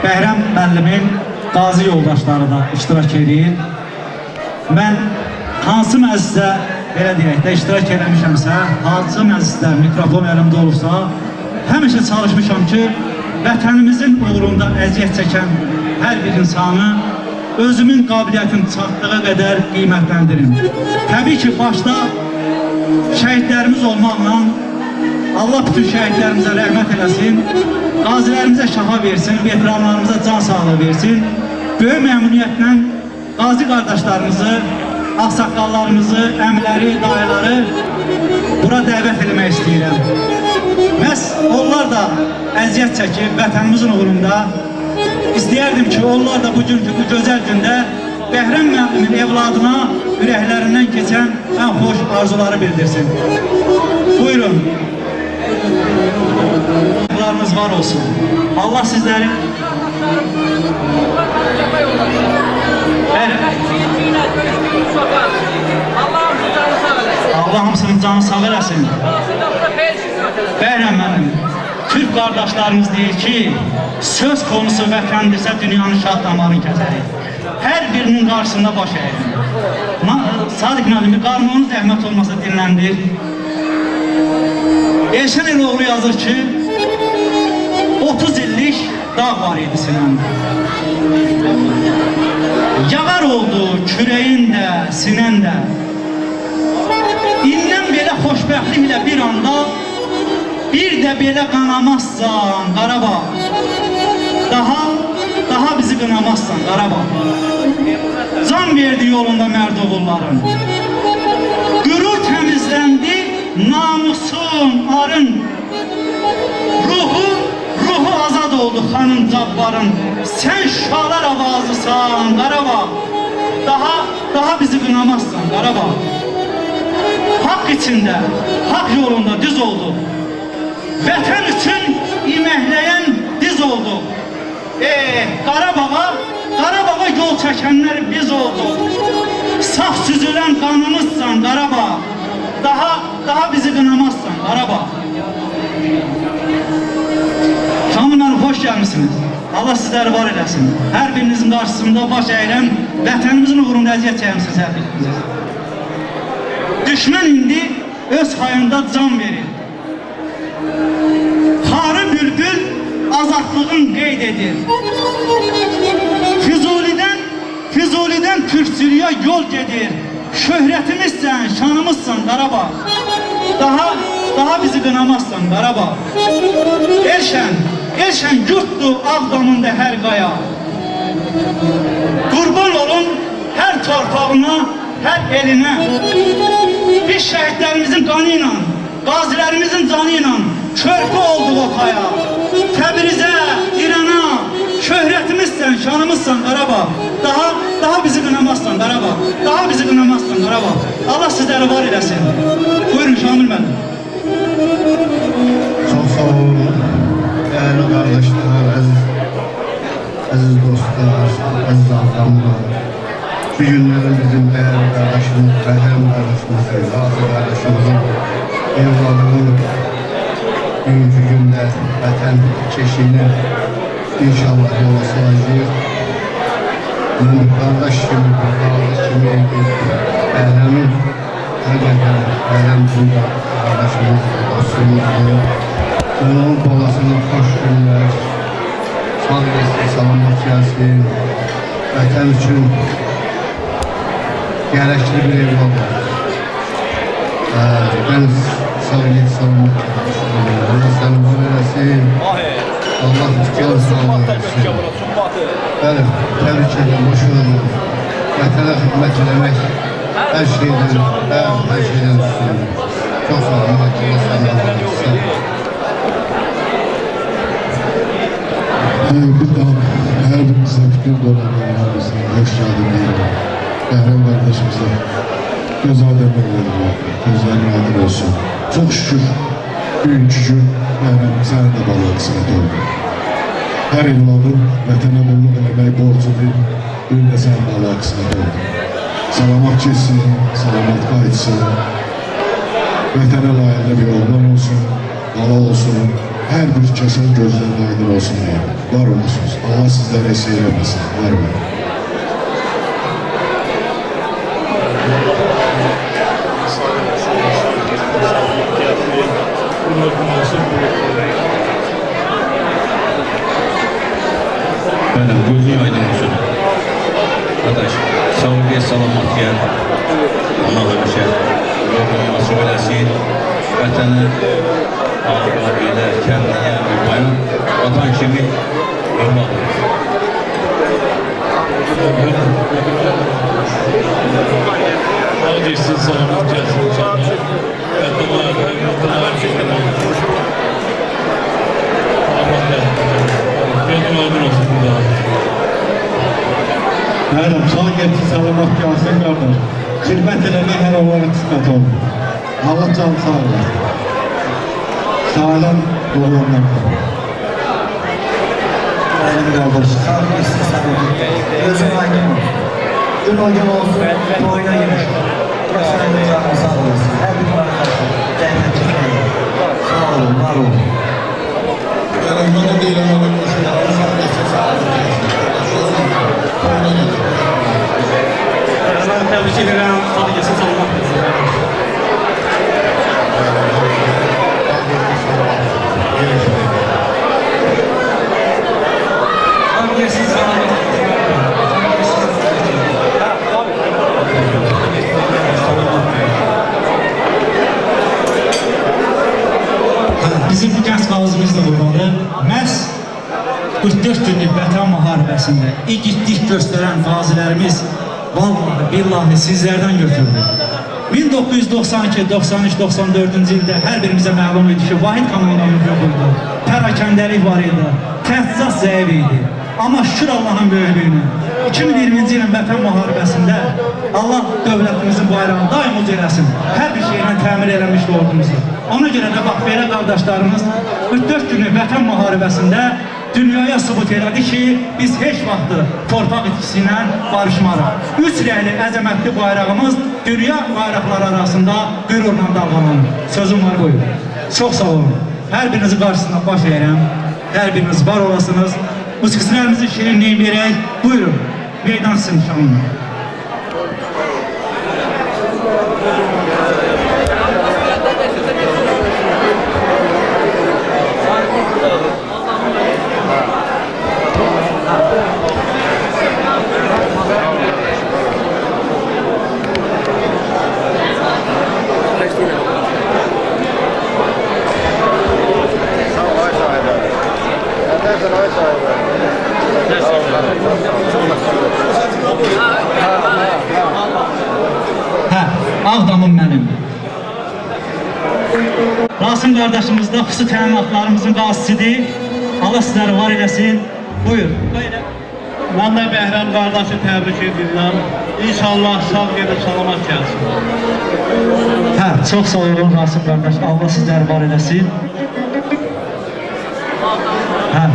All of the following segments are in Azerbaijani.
Bəhrəm müəllimin qazi yoldaşları da iştirak edir. Mən hansı məclisdə, belə deyək də, iştirak eləmişəmsə, hansı məclisdə mikrofon əlimdə olursa, həmişə çalışmışam ki, vətənimizin uğrunda əziyyət çəkən hər bir insanı özümün qabiliyyətim çatdığı qədər qiymətləndirim. Təbii ki, başda şəhidlərimiz olmaqla Allah bütün şəhidlərimizə rəhmət eləsin, qazilərimizə şəfa versin, veteranlarımıza can sağlığı versin. Böyük məmnuniyyətlə qazi qardaşlarımızı, ağsaqqallarımızı, əmləri, dayıları bura dəvət eləmək istəyirəm. Məhz onlar da əziyyət çəkib vətənimizin uğrunda. İstəyərdim ki, onlar da bugünkü bu gözəl gündə Bəhrəm müəllimin evladına ürəklərindən keçən ən xoş arzuları bildirsin. Buyurun. Evlarınız var olsun. Allah sizləri... Allah hamısının canı sağ eləsin. Bəhrəm müəllim, Türk qardaşlarımız deyir ki, söz konusu vətəndirsə dünyanın şah damarını kəsərik. Hər birinin qarşısında baş əyir. Sadiq müəllim, qarmonun zəhmət olmasa dinləndir. Elşən Eloğlu yazır ki, 30 illik dağ var idi sinəndə. Yağar oldu kürəyində, sinəndə. İndən belə xoşbəxtliklə bir anda bir də belə qanamazsan Qarabağ. Daha bizi qınamazsan Qarabağ. Can verdi yolunda mərd oğulların. Qürur təmizləndi, namusun, arın. Ruhu azad oldu xanın cabbarın. Sən şalar avazısan Qarabağ. Daha bizi qınamazsan Qarabağ. Haqq içində, haqq yolunda düz oldu. Vətən üçün iməhləyən diz oldu. Qarabağa yol çəkənlər biz olduq. Saf süzülən qanımızsan Qarabağ. Daha bizi qınamazsan Qarabağ. Kamınlar hoş gəlmişsiniz. Allah sizləri var eləsin. Hər birinizin qarşısında baş əyilən vətənimizin uğrunda əziyyət çəkmişsiniz hər biriniz. Düşmən indi öz hayında can verir. Xarı bülbül azadlığın qeyd edir. Füzulidən türkçülüyə yol gedir. Şöhrətimizsən, şanımızsan Qarabağ. Daha bizi qınamazsan Qarabağ. Elşən yurtdur Ağdamında hər qaya. Qurban olun hər torpağına, hər elinə. Biz şəhidlərimizin qanı ilə, qazilərimizin canı ilə körpü olduq o paya. Təbrizə, İrana, şöhrətimizsən, şanımızsan Qarabağ. Daha bizi qınamazsan Qarabağ. Daha bizi qınamazsan Qarabağ. Allah sizləri var eləsin. Buyurun Şamil müəllim. Çox sağ olun. Değerli kardeşler, aziz dostlar, aziz adamlar. Bu günlerin bizim değerli kardeşimiz, Bəhrəm kardeşimizin, Qazi kardeşimizin evladının bugünkü günde vətən keşiyini inşallah yola salacağız. Ben kardeş kimi, Qazi kimi Bəhrəmin həqiqətən Bəhrəm bizim kardeşimiz, dostumuzdur. Ben onun balasını hoş günler, sağ gelsin, salamat gelsin. Vətən üçün gerekli bir evlat var. Ben sağ git, salamat gelsin. Allah seni var eləsin. Allah can sağlığı versin. Bəli, təbrik edirəm, hoş olun. Vətənə xidmət eləmək her şeyden üstündür. Çok sağ olun, Allah sağlığı versin. Bir daha her birimize bütün dolanlarımıza hoş geldin diyelim. Bəhrəm kardeşimize göz ademlerine var. Gözlerine aydın olsun. Çok şükür bugünkü gün Bəhrəm sənin de balığı kısmet oldu. Her evladın vətənə qulluq eləmək borcudur. Bugün de sənin balığı kısmet oldu. Salamat geçsin, salamat qayıtsın. Vətənə layıqlı bir oğlan olsun, bala olsun. Her bir kəsin gözlerine aydın olsun diyelim. Var olursunuz. Allah sizlere esir eylemesin. Var olun. Böyle gözün aydın olsun. Arkadaş, sağlık salamat gel. Allah hemşe. Yolunu nasip eylesin. Vətəni, abilə, kəndinə, bayan, vatan kimi övlad. Hadi sizin salamat gelsin inşallah. Yatırlar çekin olur. Allah gözün aydın olsun bir daha. Mənim, sağ getsin, salamat gəlsin, qardaş. Xidmət eləmək hər onlara qismət oldu. Allah can sağ olar. Sağlam oğlanlar. Benim kardeş, sağ olasın, sağ olun. Gözün aydın olsun. Gün aydın olsun, boyuna yemiş. Başına canın sağ olasın. Her bir arkadaşım, cennet çekelim. Sağ olun, var olun. Yani bana değil ama ben boşuna. Allah geçsin, sağ olun. Ben tebrik ederim. Hadi gelsin salamat gelsin. Hadi gelsin salamat Bizim bu gənc qazımız da buradadır. Məhz 44 günlük Vətən müharibəsində igidlik göstərən qazilərimiz vallahi billahi sizlərdən götürdü. 1992, 93, 94-cü ildə hər birimizə məlum idi ki, vahid komandanlıq yox idi. Pərakəndəlik var idi, təchizat zəif idi. Amma şükür Allahın böyüklüyünə. 2020-ci ilin Vətən müharibəsində Allah dövlətimizin bayrağını daim uc eləsin. Hər bir şeylə təmir eləmişdi ordumuzu. Ona görə də bax, belə qardaşlarımız 44 günlük Vətən müharibəsində dünyaya sübut elədi ki, biz heç vaxtı torpaq itkisi ilə barışmarıq. 3 rəyli əzəmətli bayrağımız dünya bayraqları arasında qürurla dalğalanır. Sözüm var, buyurun. Çox sağ olun. Hər birinizi qarşısında baş edirəm. Hər biriniz var olasınız. Musiqisilərimizi şirinliyin verək. Buyurun. Meydan sizin şanına. Ağdamım mənim. Rasim qardaşımız da xüsusi təminatlarımızın qazisidir. Allah sizləri var eləsin. Buyur. Ben de Bəhrəm qardaşı təbrik edirəm. İnşallah sağ gedib salamat gəlsin. Hə, çox sağ olun Rasim qardaş. Allah sizləri var eləsin. Hə.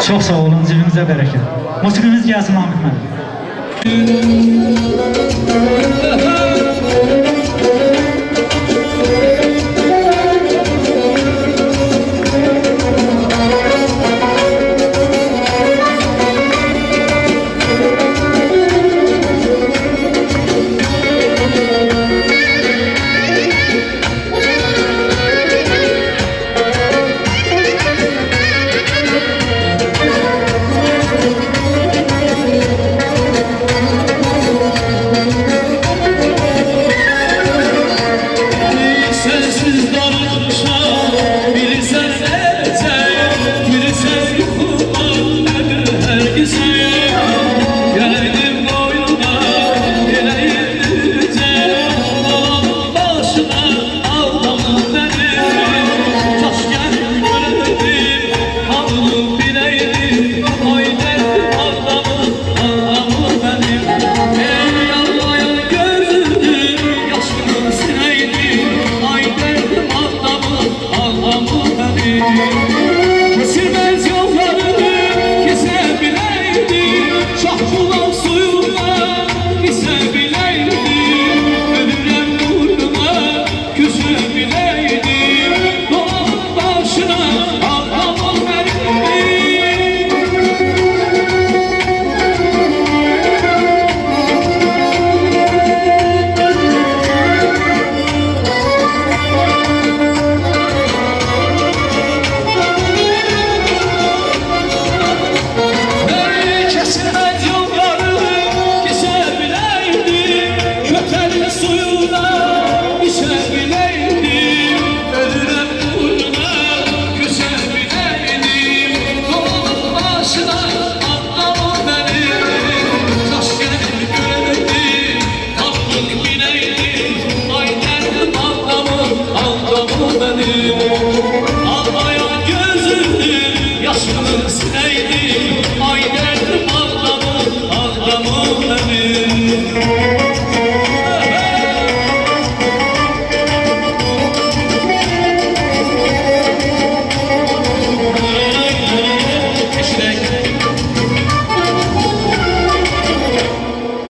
Çox sağ olun, cibinizə bərəkət. Musiqimiz gəlsin Namik mənim.